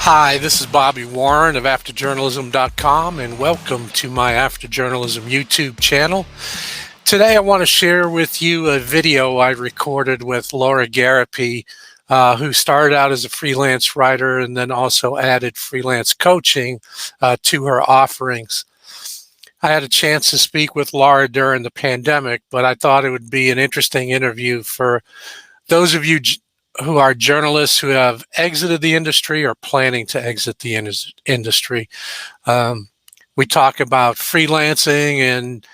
Hi, this is Bobby Warren of AfterJournalism.com, and welcome to my After Journalism YouTube channel. Today I want to share with you a video I recorded with Laura Gariepy, who started out as a freelance writer and then also added freelance coaching to her offerings. I had a chance to speak with Laura during the pandemic, but I thought it would be an interesting interview for those of you who are journalists who have exited the industry or planning to exit the industry. We talk about freelancing, and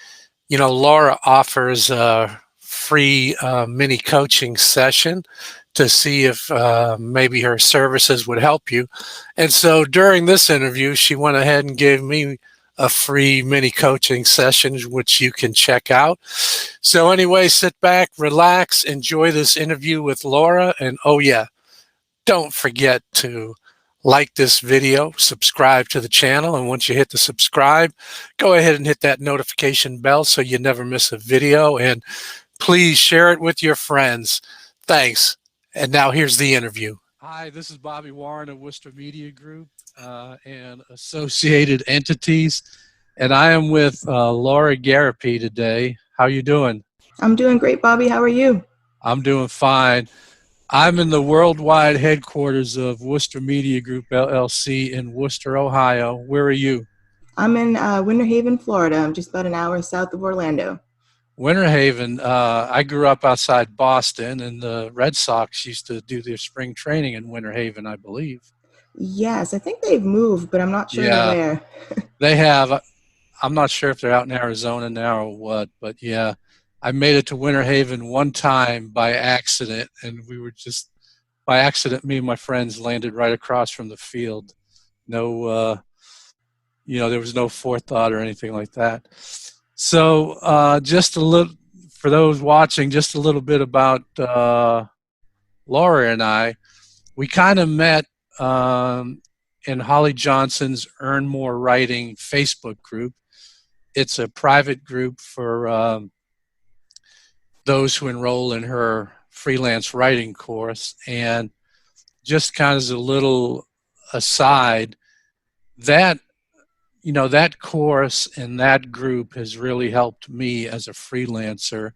Laura offers a free mini coaching session to see if maybe her services would help you. And so during this interview, she went ahead and gave me a free mini coaching session, which you can check out. So anyway, sit back, relax, enjoy this interview with Laura. And oh yeah, don't forget to like this video, subscribe to the channel. And once you hit the subscribe, go ahead and hit that notification bell so you never miss a video. And please share it with your friends. Thanks. And now here's the interview. Hi, this is Bobby Warren of Worcester Media Group and associated entities. And I am with Laura Gariepy today. How you doing? I'm doing great, Bobby. How are you? I'm doing fine. I'm in the worldwide headquarters of Worcester Media Group, LLC in Worcester, Ohio. Where are you? I'm in Winter Haven, Florida. I'm just about an hour south of Orlando. Winter Haven. I grew up outside Boston, and the Red Sox used to do their spring training in Winter Haven, I believe. Yes, I think they've moved, but I'm not sure where. They have. I'm not sure if they're out in Arizona now or what, but yeah. I made it to Winter Haven one time by accident, and we were just, by accident, me and my friends landed right across from the field. No, there was no forethought or anything like that. So just a little, for those watching, just a little bit about Laura and I. We kind of met in Holly Johnson's Earn More Writing Facebook group. It's a private group for those who enroll in her freelance writing course. And just kind of as a little aside, that that course and that group has really helped me as a freelancer.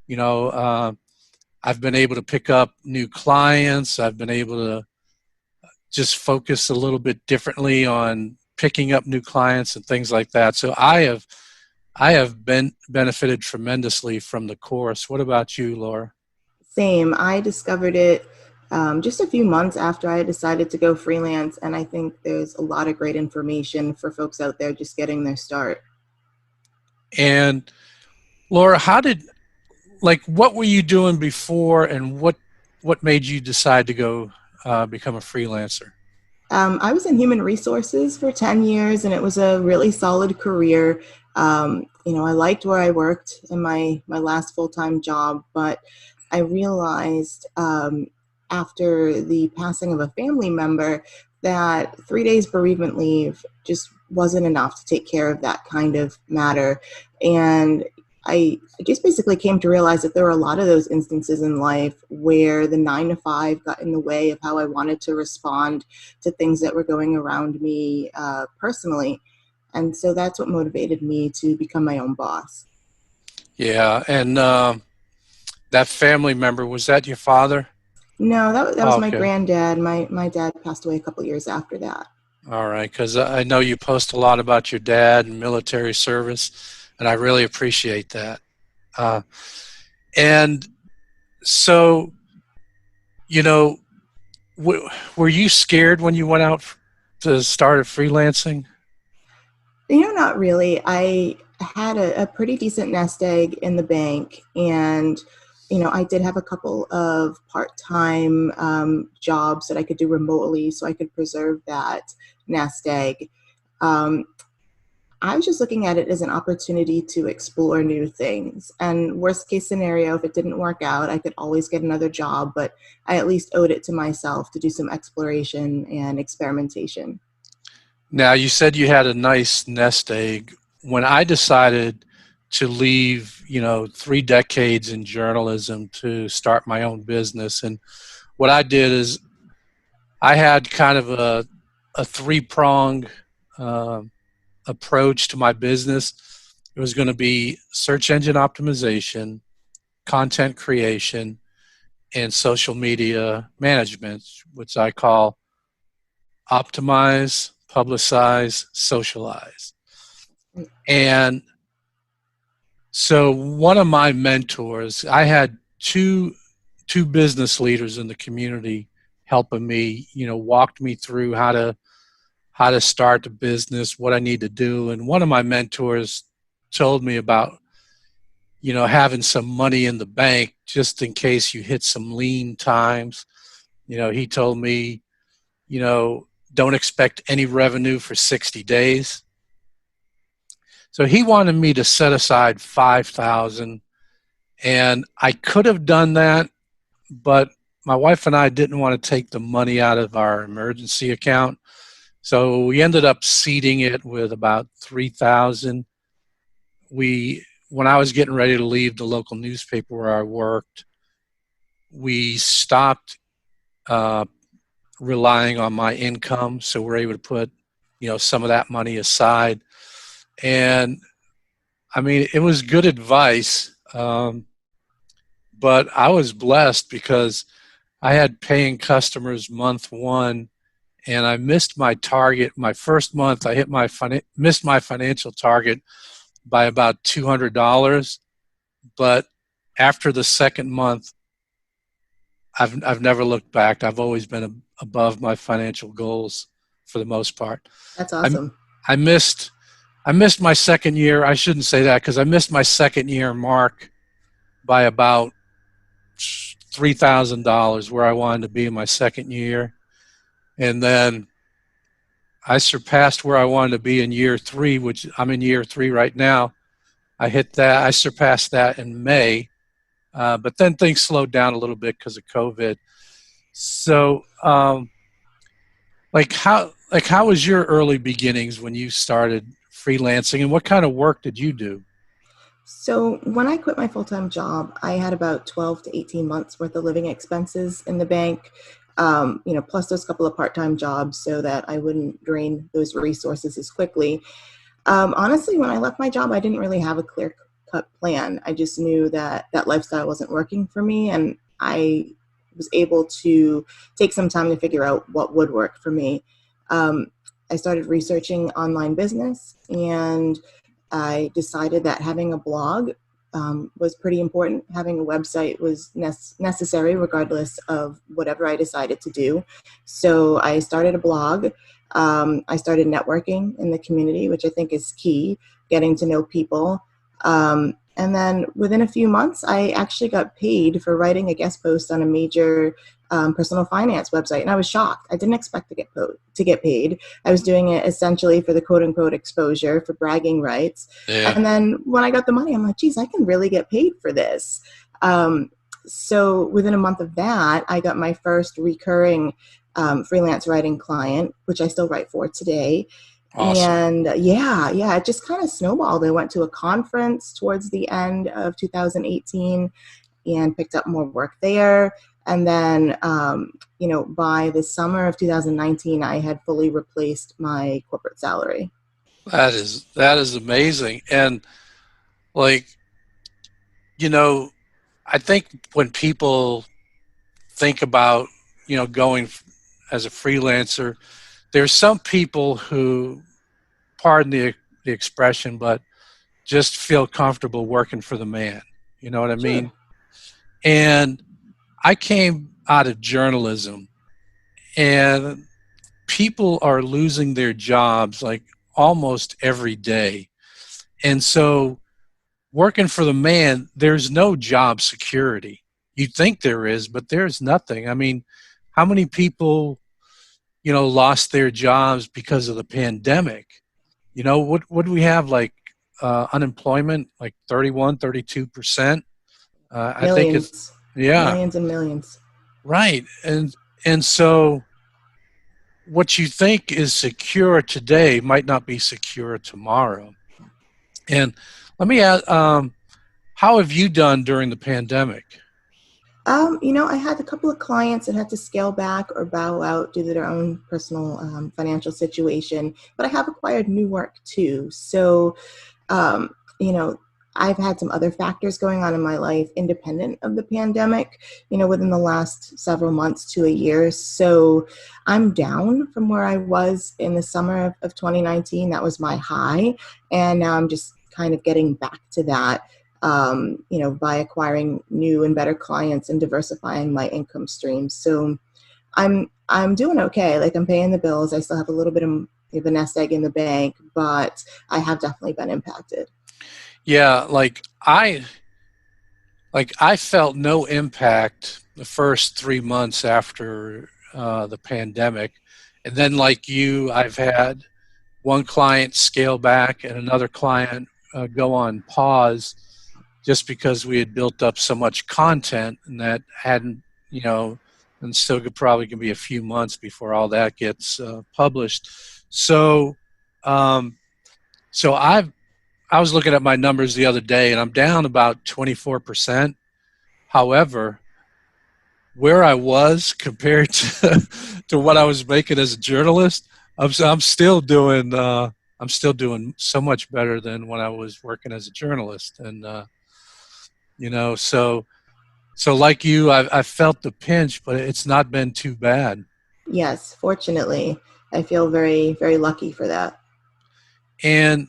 I've been able to pick up new clients. I've been able to just focus a little bit differently on picking up new clients and things like that. So I have benefited tremendously from the course. What about you, Laura? Same. I discovered it just a few months after I decided to go freelance, and I think there's a lot of great information for folks out there just getting their start. And Laura, what were you doing before, and what made you decide to go become a freelancer? I was in human resources for 10 years, and it was a really solid career. I liked where I worked in my last full-time job, but I realized after the passing of a family member that 3 days bereavement leave just wasn't enough to take care of that kind of matter. And I just basically came to realize that there were a lot of those instances in life where the 9 to 5 got in the way of how I wanted to respond to things that were going around me personally. And so that's what motivated me to become my own boss. Yeah, and that family member, was that your father? No, that was my granddad. My dad passed away a couple years after that. All right, because I know you post a lot about your dad and military service, and I really appreciate that. And so, were you scared when you went out to start freelancing? Not really. I had a pretty decent nest egg in the bank, and I did have a couple of part-time jobs that I could do remotely so I could preserve that nest egg. I was just looking at it as an opportunity to explore new things. And worst case scenario, if it didn't work out, I could always get another job, but I at least owed it to myself to do some exploration and experimentation. Now, you said you had a nice nest egg. When I decided to leave, 3 decades in journalism to start my own business, and what I did is I had kind of a three-pronged uh, approach to my business. It was going to be search engine optimization, content creation, and social media management, which I call optimize, publicize, socialize. And so one of my mentors, I had two business leaders in the community helping me, walked me through how to start the business, what I need to do. And one of my mentors told me about, having some money in the bank just in case you hit some lean times. He told me, don't expect any revenue for 60 days. So he wanted me to set aside 5,000, and I could have done that, but my wife and I didn't want to take the money out of our emergency account. So we ended up seeding it with about 3,000. When I was getting ready to leave the local newspaper where I worked, we stopped relying on my income, so we're able to put, some of that money aside. And I mean, it was good advice, but I was blessed because I had paying customers month one, and I missed my target. My first month, I missed my financial target by about $200. But after the second month, I've never looked back. I've always been above my financial goals for the most part. That's I awesome. I missed I missed my second year. I shouldn't say that because I missed my second year mark by about $3,000 where I wanted to be in my second year. And then I surpassed where I wanted to be in year three, which I'm in year three right now. I hit that. I surpassed that in May. But then things slowed down a little bit because of COVID. So, how was your early beginnings when you started freelancing, and what kind of work did you do? So when I quit my full-time job, I had about 12 to 18 months worth of living expenses in the bank, plus those couple of part-time jobs so that I wouldn't drain those resources as quickly. Honestly, when I left my job, I didn't really have a clear-cut plan. I just knew that that lifestyle wasn't working for me, and I was able to take some time to figure out what would work for me. Um, I started researching online business, and I decided that having a blog was pretty important. Having a website was necessary regardless of whatever I decided to do. So I started a blog. I started networking in the community, which I think is key, getting to know people. And then within a few months, I actually got paid for writing a guest post on a major personal finance website. And I was shocked. I didn't expect to get paid. I was doing it essentially for the quote unquote exposure, for bragging rights. Yeah. And then when I got the money, I'm like, geez, I can really get paid for this. So within a month of that, I got my first recurring freelance writing client, which I still write for today. Awesome. And yeah, it just kind of snowballed. I went to a conference towards the end of 2018 and picked up more work there. And then, by the summer of 2019, I had fully replaced my corporate salary. That is amazing. And like, you know, I think when people think about, going as a freelancer, there's some people who, pardon the expression, but just feel comfortable working for the man. You know what I Sure. mean? And I came out of journalism, and people are losing their jobs like almost every day. And so working for the man, there's no job security. You think there is, but there's nothing. I mean, how many people, lost their jobs because of the pandemic? What do we have, like unemployment, like 31, 32%? I think it's, Millions, yeah, millions and millions. right. And so what you think is secure today might not be secure tomorrow. And let me ask, how have you done during the pandemic? I had a couple of clients that had to scale back or bow out due to their own personal financial situation, but I have acquired new work too. So, um, you know, I've had some other factors going on in my life independent of the pandemic, within the last several months to a year. So I'm down from where I was in the summer of 2019. That was my high. And now I'm just kind of getting back to that, by acquiring new and better clients and diversifying my income streams. So I'm doing okay. Like, I'm paying the bills. I still have a little bit of a nest egg in the bank, but I have definitely been impacted. Yeah, like I felt no impact the first 3 months after the pandemic, and then like you, I've had one client scale back and another client go on pause just because we had built up so much content and that hadn't, you know, and still could probably can be a few months before all that gets published. So, um, so I was looking at my numbers the other day and I'm down about 24%. However, where I was compared to what I was making as a journalist, I'm still doing I'm still doing so much better than when I was working as a journalist, and so like you, I felt the pinch, but it's not been too bad. Yes, fortunately, I feel very, very lucky for that. And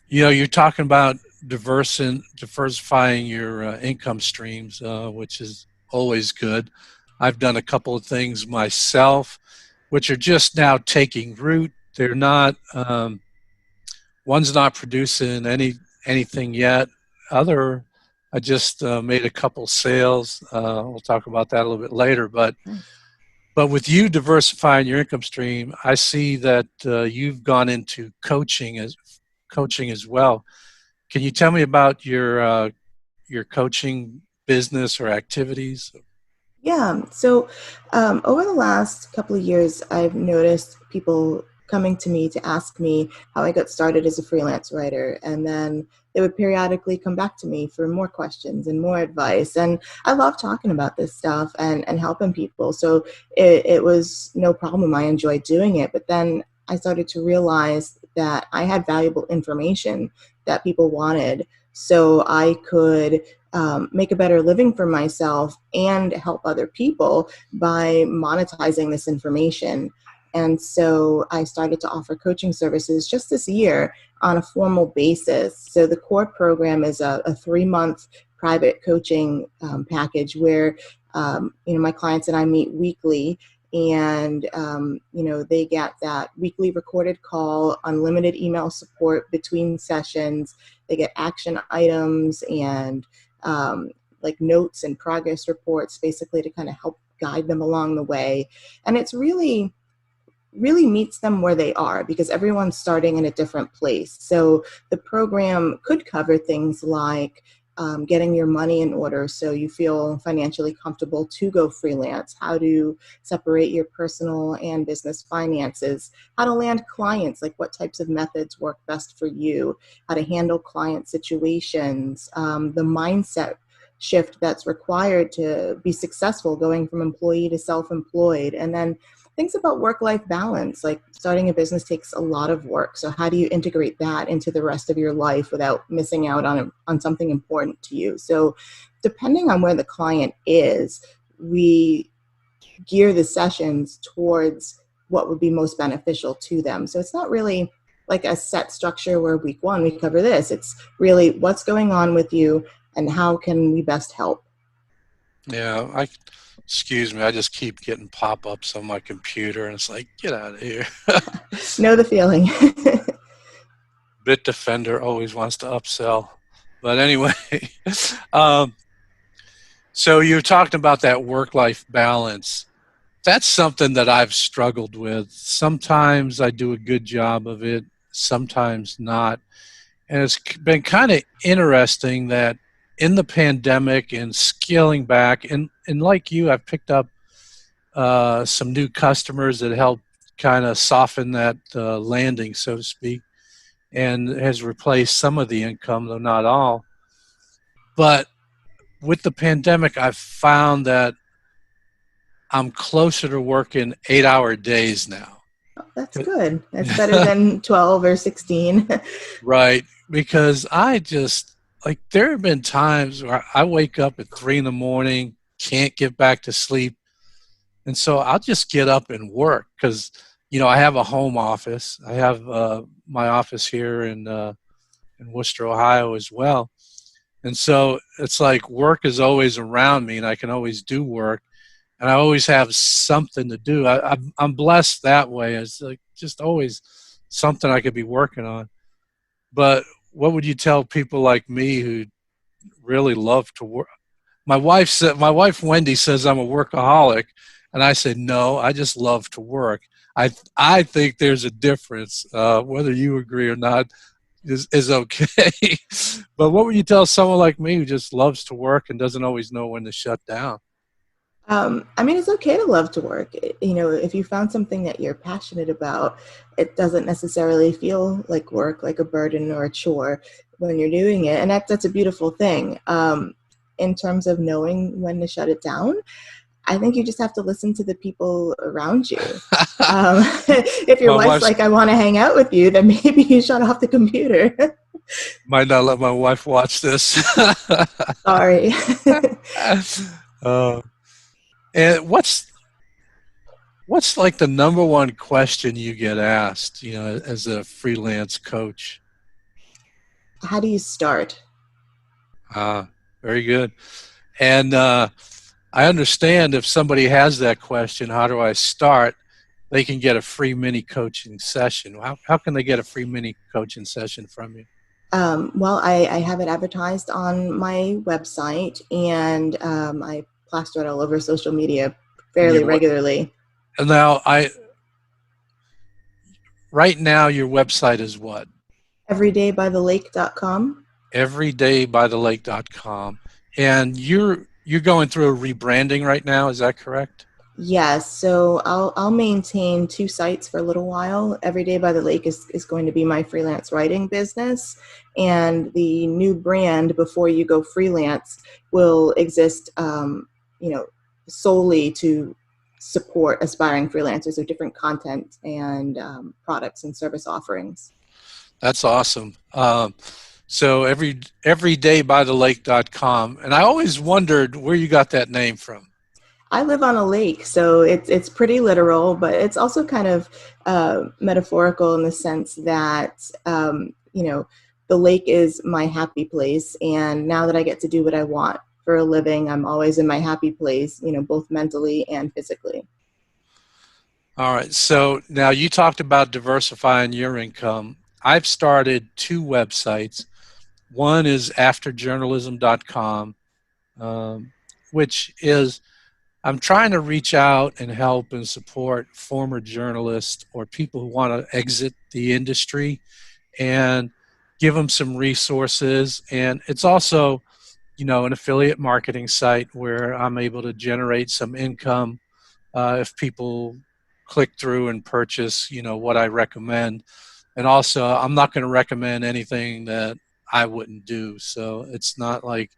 you're talking about diversifying your income streams, which is always good. I've done a couple of things myself, which are just now taking root. They're not. One's not producing anything yet. Other, I just made a couple sales. We'll talk about that a little bit later. But Nice. but with you diversifying your income stream, I see that you've gone into coaching as well. Can you tell me about your coaching business or activities? Yeah. So over the last couple of years, I've noticed people coming to me to ask me how I got started as a freelance writer. And then they would periodically come back to me for more questions and more advice. And I love talking about this stuff and helping people. So it was no problem. I enjoyed doing it. But then I started to realize that I had valuable information that people wanted. So I could make a better living for myself and help other people by monetizing this information. And so I started to offer coaching services just this year on a formal basis. So the core program is a 3-month private coaching package where my clients and I meet weekly, and they get that weekly recorded call, unlimited email support between sessions. They get action items and um, like notes and progress reports, basically to kind of help guide them along the way. And it's really meets them where they are, because everyone's starting in a different place. So the program could cover things like getting your money in order so you feel financially comfortable to go freelance, how to separate your personal and business finances, how to land clients, like what types of methods work best for you, how to handle client situations, the mindset shift that's required to be successful going from employee to self-employed, and then things about work-life balance. Like, starting a business takes a lot of work. So how do you integrate that into the rest of your life without missing out on something important to you? So depending on where the client is, we gear the sessions towards what would be most beneficial to them. So it's not really like a set structure where week 1 we cover this. It's really what's going on with you and how can we best help. Yeah, excuse me, I just keep getting pop-ups on my computer, and it's like, get out of here. Know the feeling. Bitdefender always wants to upsell. But anyway, um, so you're talking about that work-life balance. That's something that I've struggled with. Sometimes I do a good job of it, sometimes not. And it's been kind of interesting that in the pandemic and scaling back, and like you, I've picked up some new customers that help kind of soften that landing, so to speak, and has replaced some of the income, though not all. But with the pandemic, I've found that I'm closer to working 8-hour days now. That's good. That's better than 12 or 16. Right. Because I just, like, there have been times where I wake up at 3 in the morning, can't get back to sleep. And so I'll just get up and work because, I have a home office. I have my office here in Worcester, Ohio as well. And so it's like work is always around me and I can always do work and I always have something to do. I'm blessed that way. It's like just always something I could be working on. But what would you tell people like me who really love to work? My wife Wendy says I'm a workaholic, and I say no. I just love to work. I think there's a difference. Whether you agree or not is okay. But what would you tell someone like me who just loves to work and doesn't always know when to shut down? I mean, it's okay to love to work. If you found something that you're passionate about, it doesn't necessarily feel like work, like a burden or a chore when you're doing it. And that's a beautiful thing. In terms of knowing when to shut it down, I think you just have to listen to the people around you. If your My wife's wife's like, I want to hang out with you, then maybe you shut off the computer. might not let my wife watch this. Sorry. uh, and what's like the number one question you get asked, as a freelance coach? How do you start? Ah, very good. And I understand if somebody has that question, how do I start? They can get a free mini coaching session. How can they get a free mini coaching session from you? Well, I have it advertised on my website, and I plaster it all over social media And fairly regularly. now right now your website is what? Everydaybythelake.com. Everydaybythelake.com. And you're going through a rebranding right now, is that correct? Yes, so I'll maintain two sites for a little while. Every Day by the Lake is going to be my freelance writing business, and the new brand Before You Go Freelance will exist, you know, solely to support aspiring freelancers with different content and products and service offerings. That's awesome. So everydaybythelake.com. And I always wondered where you got that name from. I live on a lake, so it's pretty literal, but it's also kind of metaphorical in the sense that the lake is my happy place, and now that I get to do what I want for a living, I'm always in my happy place, both mentally and physically. All right. So now you talked about diversifying your income. I've started two websites. One is afterjournalism.com, which is I'm trying to reach out and help and support former journalists or people who want to exit the industry and give them some resources. And it's also, an affiliate marketing site where I'm able to generate some income if people click through and purchase, what I recommend. And also, I'm not going to recommend anything that I wouldn't do. So it's not like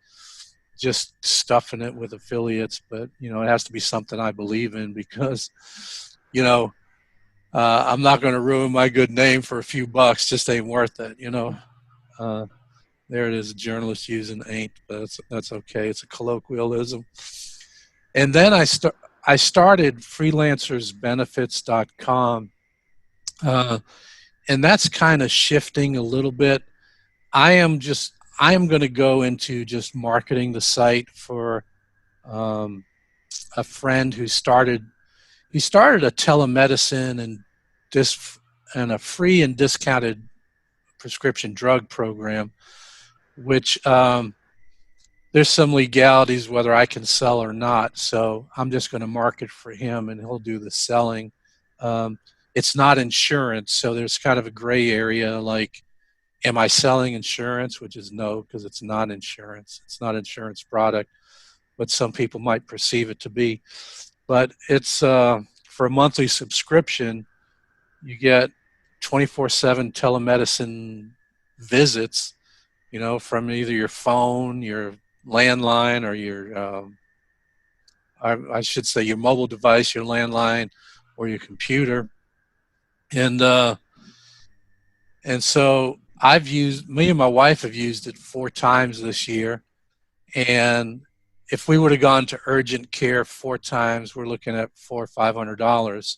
just stuffing it with affiliates, but it has to be something I believe in because, you know, I'm not going to ruin my good name for a few bucks. Just ain't worth it. Uh, there it is, a journalist using ain't, but that's okay. It's a colloquialism. And then I started freelancersbenefits.com, and that's kind of shifting a little bit. I am going to go into just marketing the site for um, a friend who started a telemedicine and a free and discounted prescription drug program, which there's some legalities whether I can sell or not. So I'm just going to market for him, and he'll do the selling. Um, it's not insurance, so there's kind of a gray area. Like, am I selling insurance? Which is no, because it's not insurance. It's not an insurance product, but some people might perceive it to be. But it's for a monthly subscription, you get 24/7 telemedicine visits, from either your phone, your landline or your, I should say, your mobile device, your landline, or your computer. And so me and my wife have used it 4 times this year. And if we would have gone to urgent care 4 times, we're looking at $400 or $500.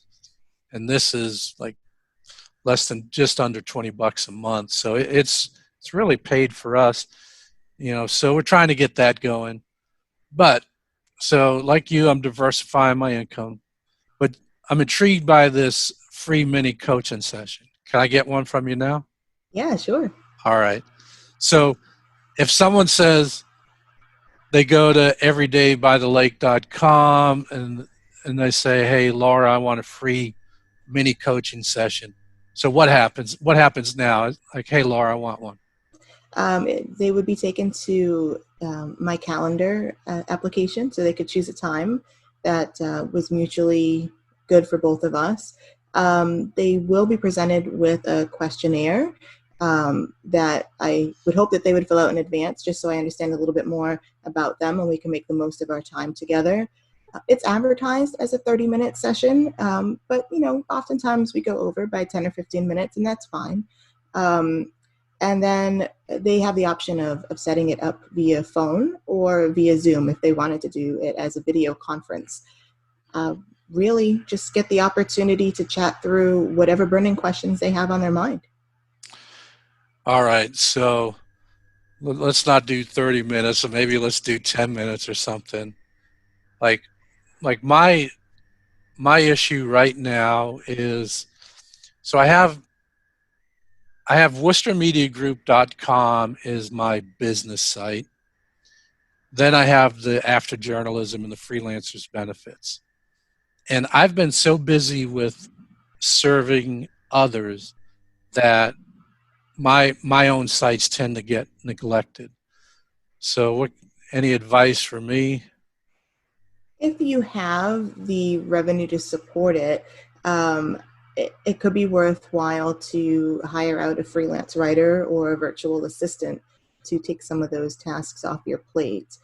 And this is like less than just under $20 a month. So it's really paid for us, so we're trying to get that going. But so like you, I'm diversifying my income, but I'm intrigued by this free mini coaching session. Can I get one from you now? Yeah, sure. All right. So if someone says they go to everydaybythelake.com and they say, "Hey, Laura, I want a free mini coaching session." So what happens? What happens now? Like, "Hey, Laura, I want one." They would be taken to my calendar application, so they could choose a time that was mutually good for both of us. They will be presented with a questionnaire that I would hope that they would fill out in advance, just so I understand a little bit more about them and we can make the most of our time together. It's advertised as a 30-minute session, but oftentimes we go over by 10 or 15 minutes, and that's fine. And then they have the option of setting it up via phone or via Zoom if they wanted to do it as a video conference. Really just get the opportunity to chat through whatever burning questions they have on their mind. All right. So let's not do 30 minutes, or maybe let's do 10 minutes or something. Like my issue right now is, so I have worcestermediagroup.com is my business site. Then I have the After Journalism and the Freelancers Benefits. And I've been so busy with serving others that my own sites tend to get neglected. So any advice for me? If you have the revenue to support it, it could be worthwhile to hire out a freelance writer or a virtual assistant to take some of those tasks off your plate.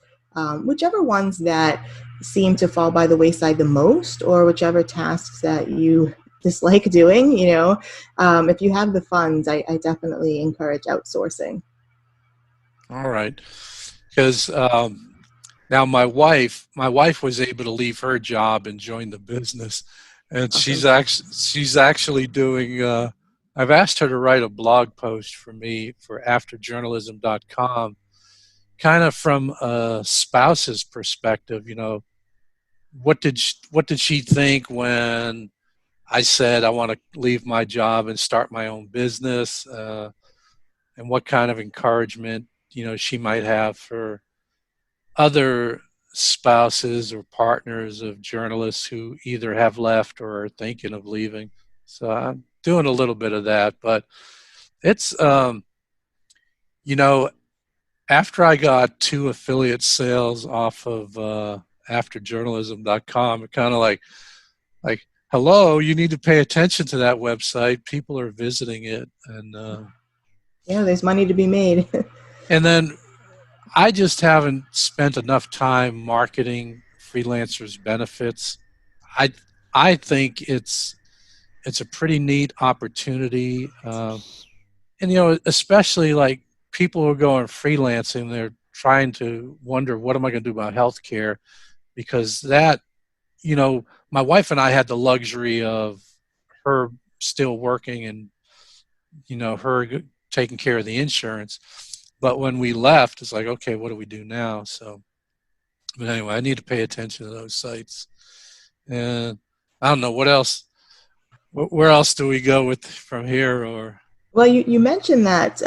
Whichever ones that seem to fall by the wayside the most, or whichever tasks that you dislike doing, if you have the funds, I definitely encourage outsourcing. All right. Because now my wife was able to leave her job and join the business, and Awesome. she's actually doing. I've asked her to write a blog post for me for afterjournalism.com, kind of from a spouse's perspective. What did she think when I said I want to leave my job and start my own business, and what kind of encouragement she might have for other spouses or partners of journalists who either have left or are thinking of leaving. So I'm doing a little bit of that, but it's after I got 2 affiliate sales off of afterjournalism.com, it kind of like hello, you need to pay attention to that website. People are visiting it, and Yeah, there's money to be made. and then I just haven't spent enough time marketing freelancers benefits. I I think it's a pretty neat opportunity, and especially like people who are going freelancing, they're trying to wonder, what am I going to do about healthcare? Because my wife and I had the luxury of her still working and her taking care of the insurance. But when we left, it's like, okay, what do we do now? So, but anyway, I need to pay attention to those sites. And I don't know what else. Where else do we go with from here? Or Well, you mentioned that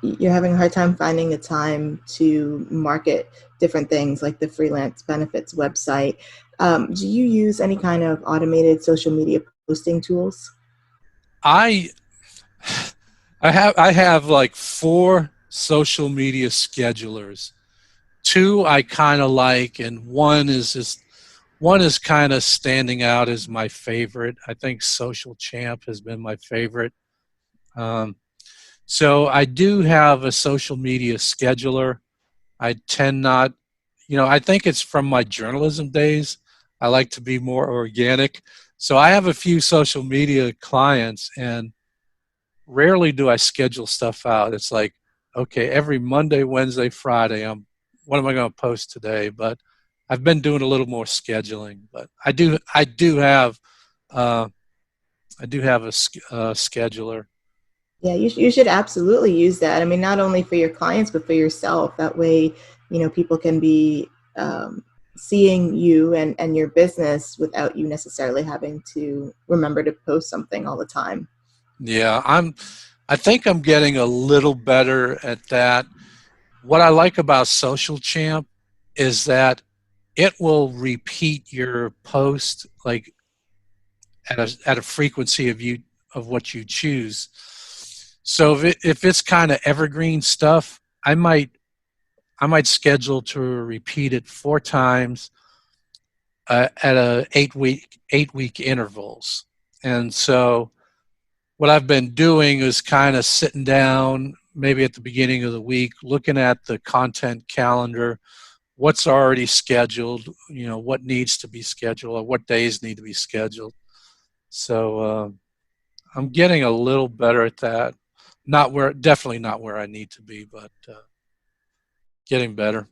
you're having a hard time finding a time to market different things like the Freelance Benefits website. Do you use any kind of automated social media posting tools? I I have like 4 social media schedulers. 2 I kind of like, and one is kind of standing out as my favorite. I think Social Champ has been my favorite. Um, so I do have a social media scheduler. I tend not, I think it's from my journalism days. I like to be more organic. So I have a few social media clients, and rarely do I schedule stuff out. It's like, okay, every Monday, Wednesday, Friday, what am I going to post today? But I've been doing a little more scheduling. But uh, I do have a scheduler. Yeah, you should absolutely use that. I mean, not only for your clients, but for yourself. That way, people can be seeing you and your business without you necessarily having to remember to post something all the time. Yeah, I think I'm getting a little better at that. What I like about Social Champ is that it will repeat your post like at a frequency of what you choose. So if it's kind of evergreen stuff, I might schedule to repeat it 4 times at a 8 week intervals. And so what I've been doing is kind of sitting down maybe at the beginning of the week, looking at the content calendar, what's already scheduled, what needs to be scheduled, or what days need to be scheduled. So I'm getting a little better at that. Definitely not where I need to be, but getting better.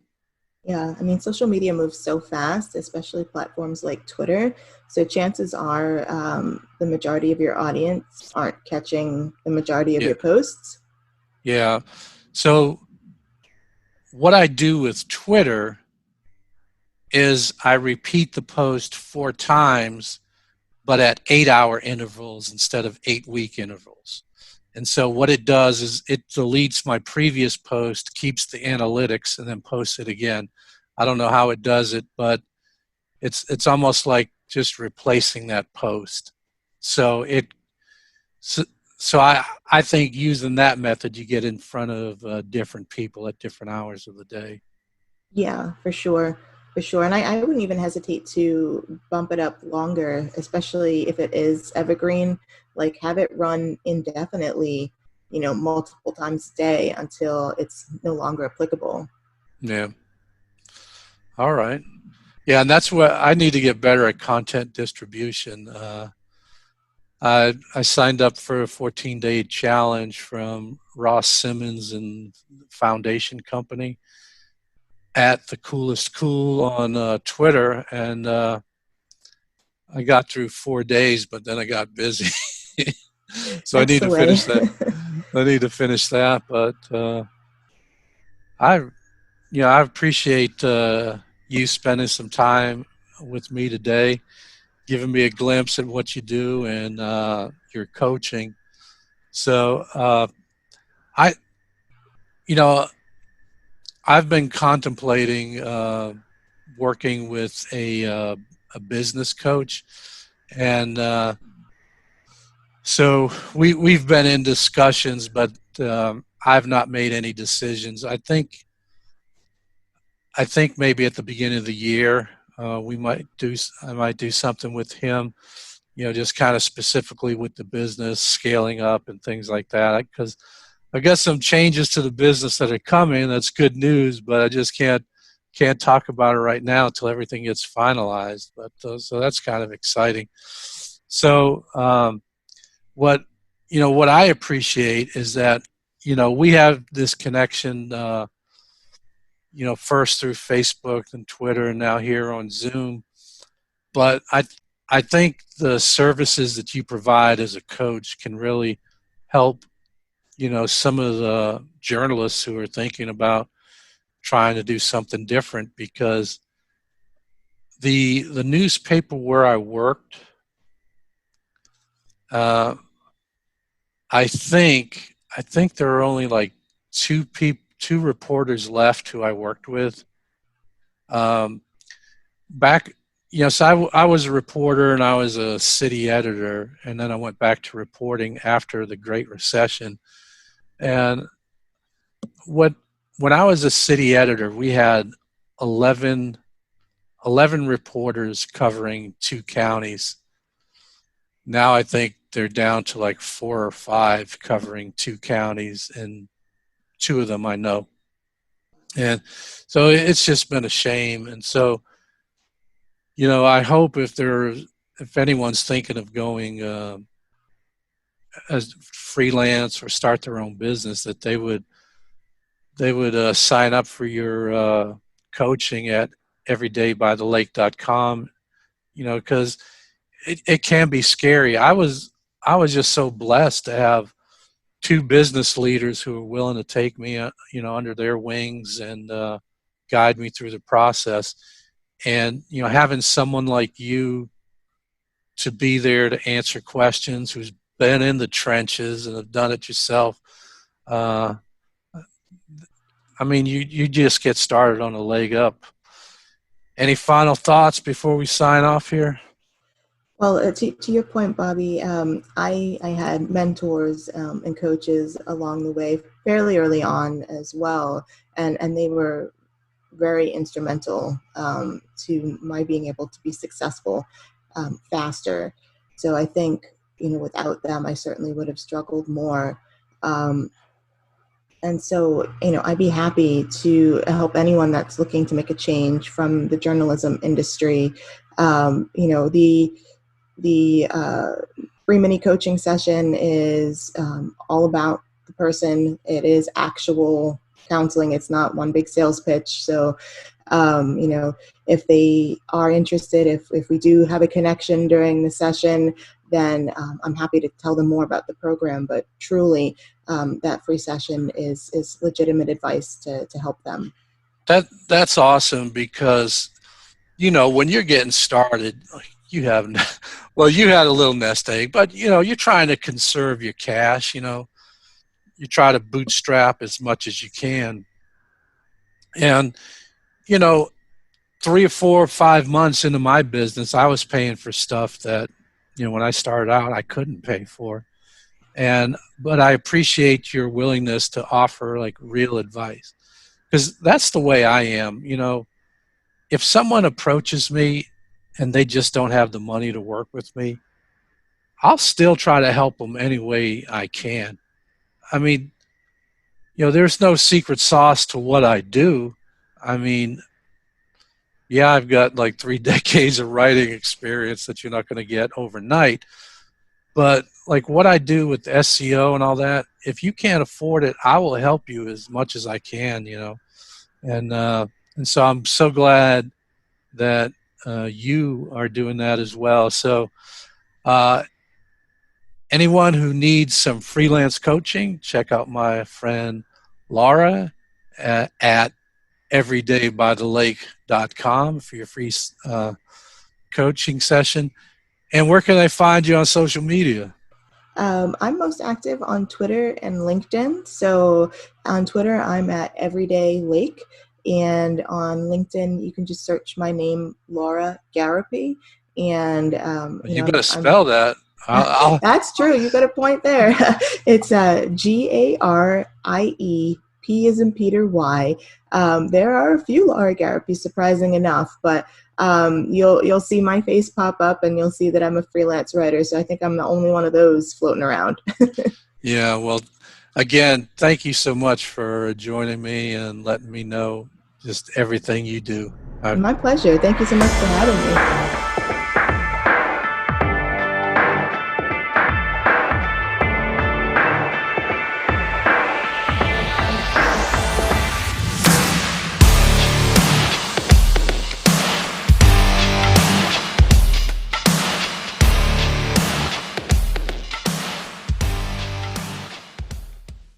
Yeah, I mean, social media moves so fast, especially platforms like Twitter. So chances are the majority of your audience aren't catching the majority of Yeah, your posts. yeah. So what I do with Twitter is I repeat the post 4 times, but at 8 hour intervals instead of 8 week intervals. And so what it does is it deletes my previous post, keeps the analytics, and then posts it again. I don't know how it does it, but it's almost like just replacing that post. So it so, so I think using that method, you get in front of different people at different hours of the day. Yeah, for sure. For sure. And I wouldn't even hesitate to bump it up longer, especially if it is evergreen. Like have it run indefinitely, multiple times a day until it's no longer applicable. Yeah. All right. Yeah, and that's what I need to get better at content distribution. I signed up for a 14-day challenge from Ross Simmons and Foundation Company at the Coolest Cool on Twitter, and I got through 4 days, but then I got busy, so I That's need the to way. finish that. I need to finish that, but I, I appreciate you spending some time with me today, giving me a glimpse at what you do and your coaching. So I, you know, I've been contemplating working with a business coach, and so we've been in discussions, but I've not made any decisions. I think maybe at the beginning of the year I might do something with him, just kind of specifically with the business scaling up and things like that. Because I guess some changes to the business that are coming. That's good news, but I just can't talk about it right now until everything gets finalized. But so that's kind of exciting. So what I appreciate is that we have this connection. First through Facebook and Twitter, and now here on Zoom. But I think the services that you provide as a coach can really help some of the journalists who are thinking about trying to do something different, because the newspaper where I worked, uh, I think there are only like two reporters left who I worked with. Um, back so I was a reporter and I was a city editor, and then I went back to reporting after the Great Recession. And what when I was a city editor, we had 11 11 reporters covering 2 counties. Now I think they're down to like 4 or 5 covering 2 counties, and 2 of them I know. And so it's just been a shame. And so, I hope if anyone's thinking of going as freelance or start their own business, that they would sign up for your coaching at everydaybythelake.com. Because it can be scary. I was just so blessed to have two business leaders who are willing to take me, under their wings and guide me through the process. And having someone like you to be there to answer questions, who's been in the trenches and have done it yourself. Uh, I mean, you just get started on a leg up. Any final thoughts before we sign off here? Well, to your point, Bobby, I had mentors and coaches along the way fairly early on as well, and they were very instrumental to my being able to be successful faster. So I think, without them, I certainly would have struggled more. Um, and so, I'd be happy to help anyone that's looking to make a change from the journalism industry. The free mini coaching session is all about the person. It is actual counseling. It's not one big sales pitch. So, if they are interested, if we do have a connection during the session, then I'm happy to tell them more about the program. But truly, that free session is legitimate advice to help them. That's awesome because when you're getting started, you have well, you had a little nest egg, but you're trying to conserve your cash. You try to bootstrap as much as you can, and you know 3 or 4 or 5 months into my business, I was paying for stuff that when I started out I couldn't pay for. But I appreciate your willingness to offer like real advice, because that's the way I am. If someone approaches me and they just don't have the money to work with me, I'll still try to help them any way I can. I mean, there's no secret sauce to what I do. I mean, yeah, I've got like 3 decades of writing experience that you're not going to get overnight. But like what I do with SEO and all that, if you can't afford it, I will help you as much as I can. And so I'm so glad that you are doing that as well. So uh, anyone who needs some freelance coaching, check out my friend Laura at everydaybythelake.com for your free coaching session. And where can I find you on social media? I'm most active on Twitter and LinkedIn. So on Twitter, I'm at Everyday Lake. And on LinkedIn, you can just search my name, Laura Gariepy. And, You better spell that. That's true. You got a point there. It's Gariep, P as in Peter, Y. There are a few Laura Gariepy, surprising enough, but you'll see my face pop up and you'll see that I'm a freelance writer. So I think I'm the only one of those floating around. Yeah, well, again, thank you so much for joining me and letting me know just everything you do. My pleasure. Thank you so much for having me.